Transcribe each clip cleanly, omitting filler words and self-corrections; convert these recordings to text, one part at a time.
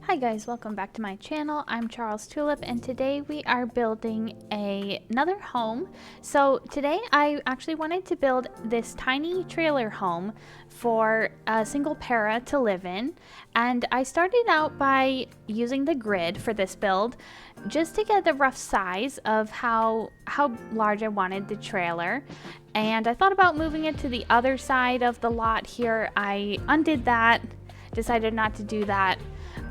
Hi guys, welcome back to my channel. I'm Charles Tulip and today we are building another home. So today I actually wanted to build this tiny trailer home for a single para to live in, and I started out by using the grid for this build just to get the rough size of how large I wanted the trailer. And I thought about moving it to the other side of the lot here. I undid that, decided not to do that.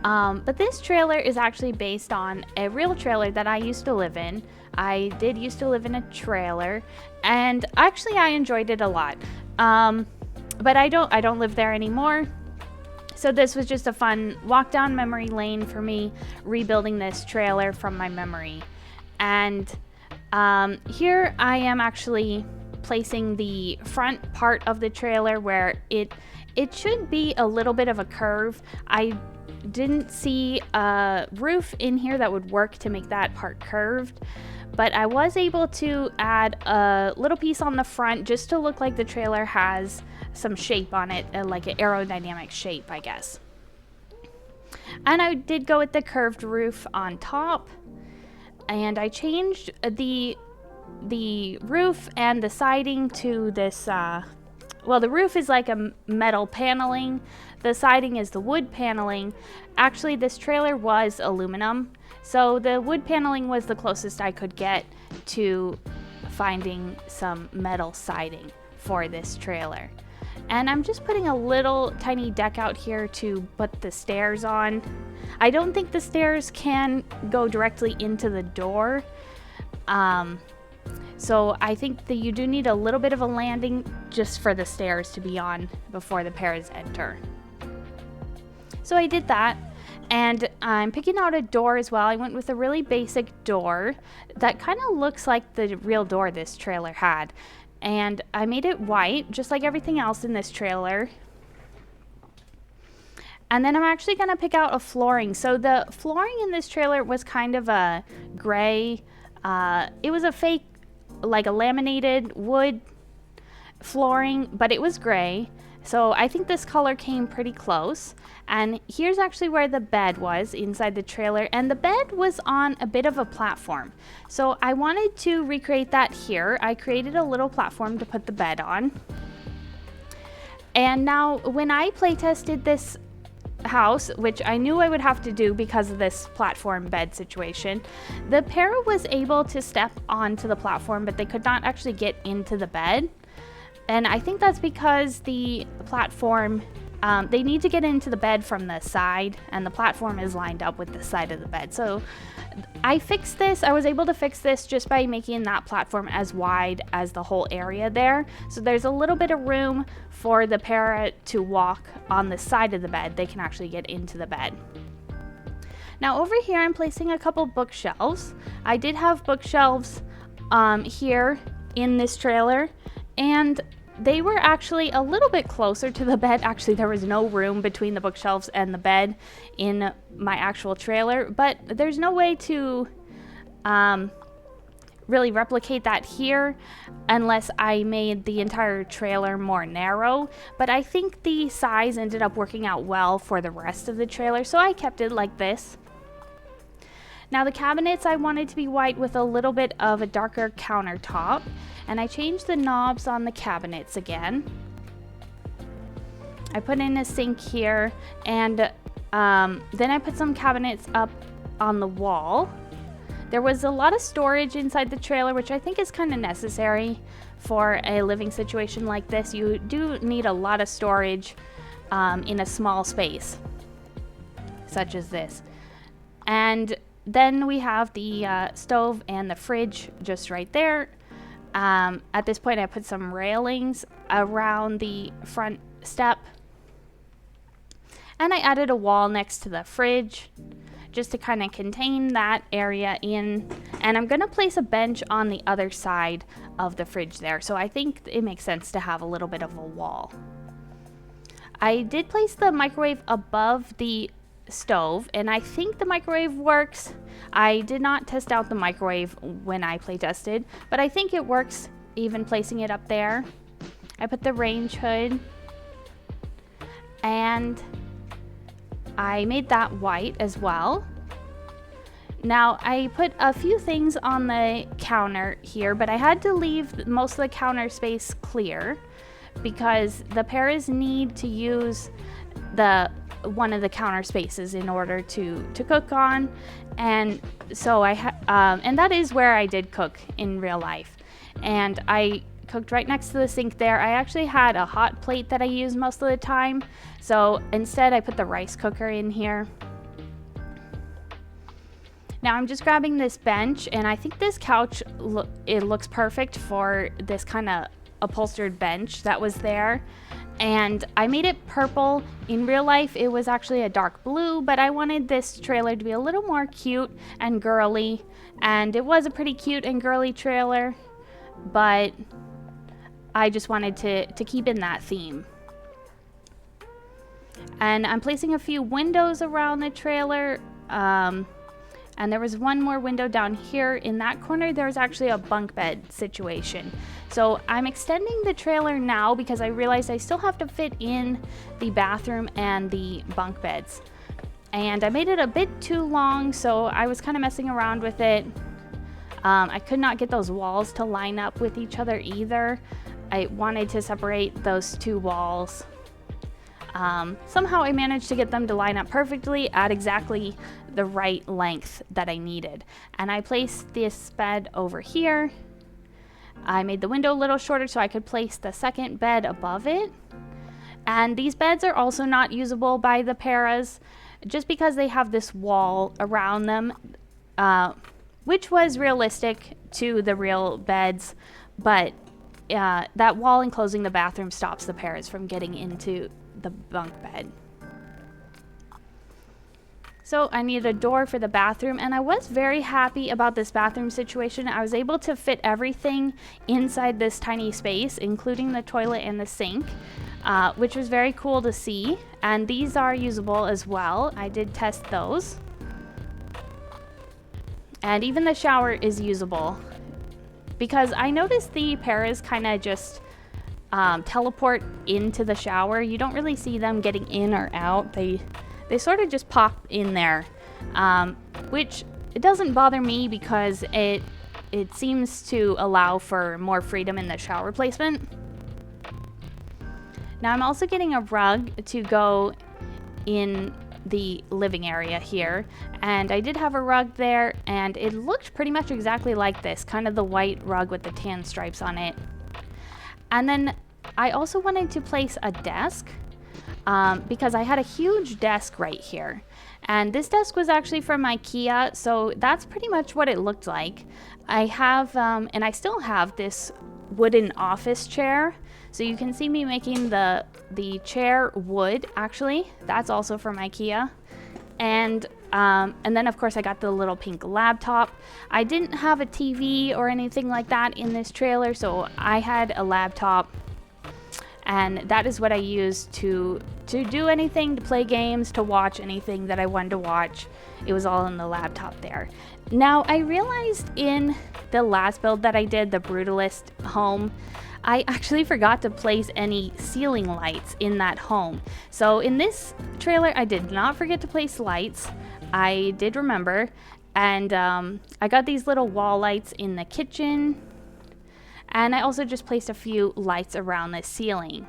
But this trailer is actually based on a real trailer that I used to live in. I did used to live in a trailer, and actually I enjoyed it a lot. But I don't live there anymore. So this was just a fun walk down memory lane for me, rebuilding this trailer from my memory. And here I am actually placing the front part of the trailer where it should be a little bit of a curve. I didn't see a roof in here that would work to make that part curved, but I was able to add a little piece on the front just to look like the trailer has some shape on it, like an aerodynamic shape, I guess. And I did go with the curved roof on top, and I changed the roof and the siding to this well, the roof is like a metal paneling. The siding is the wood paneling. Actually, this trailer was aluminum, so the wood paneling was the closest I could get to finding some metal siding for this trailer. And I'm just putting a little tiny deck out here to put the stairs on. I don't think the stairs can go directly into the door. So I think that you do need a little bit of a landing just for the stairs to be on before the paras enter. So I did that, and I'm picking out a door as well. I went with a really basic door that kind of looks like the real door this trailer had. And I made it white, just like everything else in this trailer. And then I'm actually going to pick out a flooring. So the flooring in this trailer was kind of a gray. It was a fake, like a laminated wood flooring, but it was gray. So I think this color came pretty close. And here's actually where the bed was inside the trailer, and the bed was on a bit of a platform. So I wanted to recreate that here. I created a little platform to put the bed on. And now when I play tested this house, which I knew I would have to do because of this platform bed situation, the para was able to step onto the platform, but they could not actually get into the bed. And I think that's because the platform, they need to get into the bed from the side, and the platform is lined up with the side of the bed. So I fixed this. I was able to fix this just by making that platform as wide as the whole area there. So there's a little bit of room for the para to walk on the side of the bed. They can actually get into the bed. Now over here I'm placing a couple bookshelves. I did have bookshelves here in this trailer, and they were actually a little bit closer to the bed. Actually, there was no room between the bookshelves and the bed in my actual trailer, but there's no way to really replicate that here unless I made the entire trailer more narrow. But I think the size ended up working out well for the rest of the trailer, so I kept it like this. Now the cabinets I wanted to be white with a little bit of a darker countertop, and I changed the knobs on the cabinets again. I put in a sink here, and then I put some cabinets up on the wall. There was a lot of storage inside the trailer, which I think is kind of necessary for a living situation like this. You do need a lot of storage in a small space, such as this. And then we have the stove and the fridge just right there. At this point I put some railings around the front step, and I added a wall next to the fridge just to kind of contain that area in, and I'm gonna place a bench on the other side of the fridge there, so I think it makes sense to have a little bit of a wall. I did place the microwave above the stove, and I think the microwave works. I did not test out the microwave when I play tested, but I think it works even placing it up there. I put the range hood, and I made that white as well. Now I put a few things on the counter here, but I had to leave most of the counter space clear because the paras need to use one of the counter spaces in order to cook on, and so and that is where I did cook in real life, and I cooked right next to the sink there. I actually had a hot plate that I used most of the time, so instead I put the rice cooker in here. Now I'm just grabbing this bench, and I think this couch, it looks perfect for this kind of upholstered bench that was there. And I made it purple. In real life, it was actually a dark blue, but I wanted this trailer to be a little more cute and girly. And it was a pretty cute and girly trailer, but I just wanted to keep in that theme. And I'm placing a few windows around the trailer. And there was one more window down here. In that corner, there was actually a bunk bed situation. So I'm extending the trailer now because I realized I still have to fit in the bathroom and the bunk beds. And I made it a bit too long, so I was kind of messing around with it. I could not get those walls to line up with each other either. I wanted to separate those two walls. Somehow I managed to get them to line up perfectly at exactly the right length that I needed. And I placed this bed over here. I made the window a little shorter so I could place the second bed above it. And these beds are also not usable by the paras just because they have this wall around them, which was realistic to the real beds, but that wall enclosing the bathroom stops the paras from getting into the bunk bed. So I needed a door for the bathroom, and I was very happy about this bathroom situation. I was able to fit everything inside this tiny space, including the toilet and the sink, which was very cool to see. And these are usable as well. I did test those. And even the shower is usable because I noticed the paras kind of just teleport into the shower. You don't really see them getting in or out. They sort of just pop in there, which it doesn't bother me because it seems to allow for more freedom in the shower placement. Now I'm also getting a rug to go in the living area here, and I did have a rug there, and it looked pretty much exactly like this, kind of the white rug with the tan stripes on it. And then I also wanted to place a desk because I had a huge desk right here. And this desk was actually from IKEA, so that's pretty much what it looked like. I have, and I still have this wooden office chair. So you can see me making the chair wood, actually. That's also from IKEA. And then of course I got the little pink laptop. I didn't have a TV or anything like that in this trailer, so I had a laptop. And that is what I used to do anything, to play games, to watch anything that I wanted to watch. It was all in the laptop there. Now, I realized in the last build that I did, the Brutalist home, I actually forgot to place any ceiling lights in that home. So in this trailer, I did not forget to place lights. I did remember. And I got these little wall lights in the kitchen. And I also just placed a few lights around the ceiling.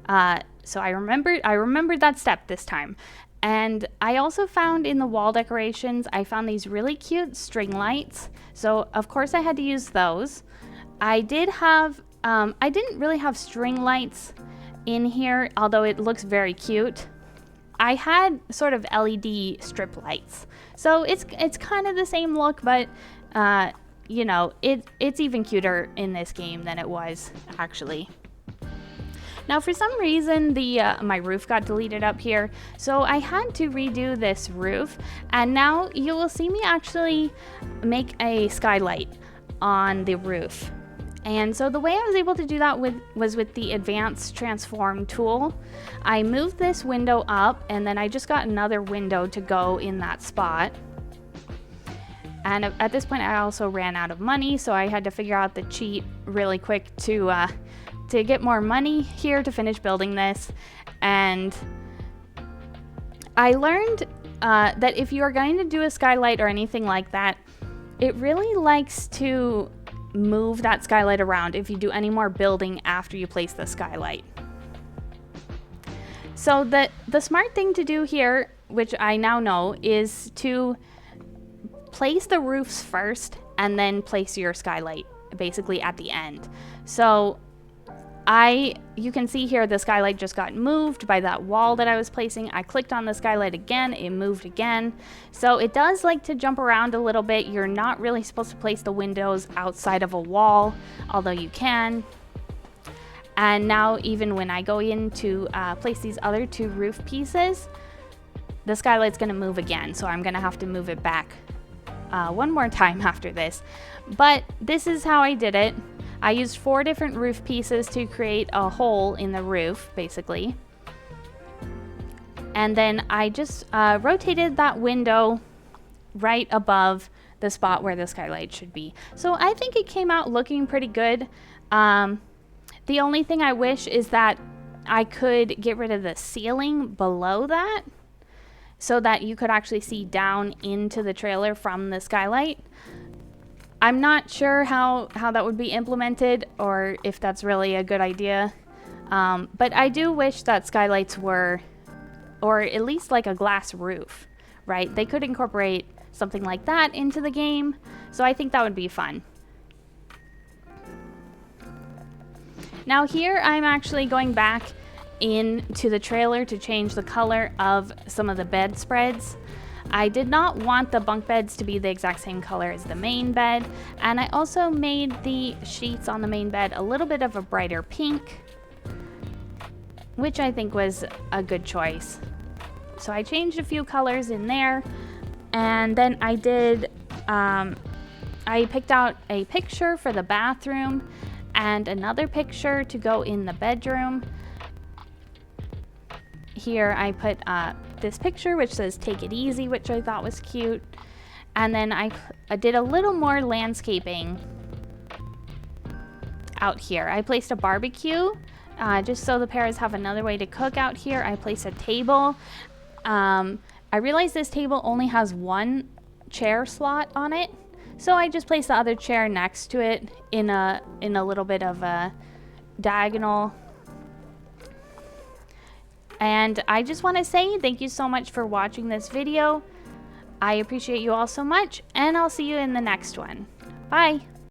So I remembered that step this time. And I also found in the wall decorations, I found these really cute string lights. So of course I had to use those. I did have, I didn't really have string lights in here, although it looks very cute. I had sort of LED strip lights. So it's kind of the same look, but you know, it's even cuter in this game than it was actually. Now, for some reason, my roof got deleted up here, so I had to redo this roof, and now you will see me actually make a skylight on the roof. And so the way I was able to do that was with the advanced transform tool. I moved this window up, and then I just got another window to go in that spot. And at this point, I also ran out of money, so I had to figure out the cheat really quick to get more money here to finish building this. And I learned that if you are going to do a skylight or anything like that, it really likes to move that skylight around if you do any more building after you place the skylight. So the smart thing to do here, which I now know, is to place the roofs first and then place your skylight basically at the end. So you can see here the skylight just got moved by that wall that I was placing. I clicked on the skylight again, it moved again. So it does like to jump around a little bit. You're not really supposed to place the windows outside of a wall, although you can. And now even when I go in to place these other two roof pieces, the skylight's gonna move again. So I'm gonna have to move it back one more time after this. But this is how I did it. I used 4 different roof pieces to create a hole in the roof, basically. And then I just rotated that window right above the spot where the skylight should be. So I think it came out looking pretty good. The only thing I wish is that I could get rid of the ceiling below that so that you could actually see down into the trailer from the skylight. I'm not sure how that would be implemented or if that's really a good idea. But I do wish that skylights were, or at least like a glass roof, right? They could incorporate something like that into the game. So I think that would be fun. Now here I'm actually going back into the trailer to change the color of some of the bedspreads. I did not want the bunk beds to be the exact same color as the main bed, and I also made the sheets on the main bed a little bit of a brighter pink, which I think was a good choice. So I changed a few colors in there, and then I picked out a picture for the bathroom and another picture to go in the bedroom. Here I put this picture which says "Take it easy," which I thought was cute. And then I did a little more landscaping out here. I placed a barbecue just so the parents have another way to cook out here. I placed a table. I realized this table only has 1 chair slot on it, so I just placed the other chair next to it in a little bit of a diagonal. And I just want to say thank you so much for watching this video. I appreciate you all so much, and I'll see you in the next one. Bye!